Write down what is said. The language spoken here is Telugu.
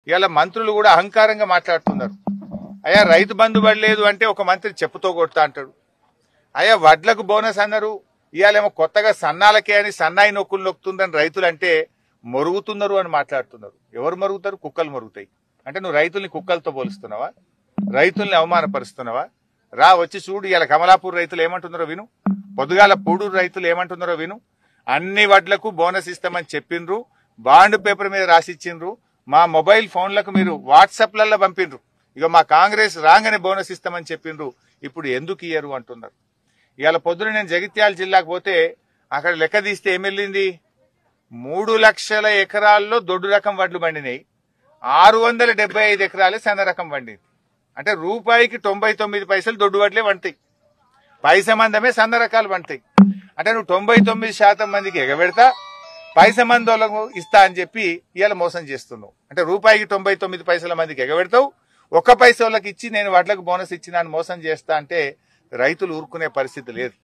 ఇవాళ మంత్రులు కూడా అహంకారంగా మాట్లాడుతున్నారు. అయ్యా రైతు బంధు పడలేదు అంటే ఒక మంత్రి చెప్పుతో కొడతా అంటాడు. అయ్యా వడ్లకు బోనస్ అన్నారు, ఇవాళేమో కొత్తగా సన్నాలకే అని సన్నాయి నొక్కులు నొక్కుతుందని రైతులు అంటే మొరుగుతున్నారు అని మాట్లాడుతున్నారు. ఎవరు మరుగుతారు? కుక్కలు మరుగుతాయి. అంటే నువ్వు రైతుల్ని కుక్కలతో పోలుస్తున్నావా? రైతుల్ని అవమానపరుస్తున్నావా? రా వచ్చి చూడు. ఇవాళ కమలాపూర్ రైతులు ఏమంటున్నారో విను, పొద్దుగాల పూడూరు రైతులు ఏమంటున్నారో విను. అన్ని వడ్లకు బోనస్ ఇస్తామని చెప్పిండ్రు, బాండ్ పేపర్ మీద రాసిచ్చిండ్రు, మా మొబైల్ ఫోన్లకు మీరు వాట్సాప్లలో పంపిండ్రు. ఇక మా కాంగ్రెస్ రాగానే బోనస్ ఇస్తామని చెప్పిండ్రు, ఇప్పుడు ఎందుకు ఇయ్యరు అంటున్నారు. ఇవాళ పొద్దున నేను జగిత్యాల జిల్లాకు పోతే అక్కడ లెక్క తీస్తే ఏమెళ్ళింది, 3 లక్షల ఎకరాల్లో దొడ్డు రకం వడ్లు పండినాయి, 675 ఎకరాలే సన్న రకం పండింది. అంటే రూపాయికి 99 పైసలు దొడ్డు వడ్లే వంటాయి, పైస మందమే సన్న రకాలు వంటాయి. అంటే నువ్వు 99% మందికి ఎగబెడతా, పైస మందోళ్ళకు ఇస్తా అని చెప్పి ఇవాళ మోసం చేస్తున్నావు. అంటే రూపాయికి 99 పైసల మందికి ఎగబెడతావు, 1 పైస వాళ్ళకి ఇచ్చి నేను వడ్లకు బోనస్ ఇచ్చినా అని మోసం చేస్తా అంటే రైతులు ఊరుకునే పరిస్థితి లేదు.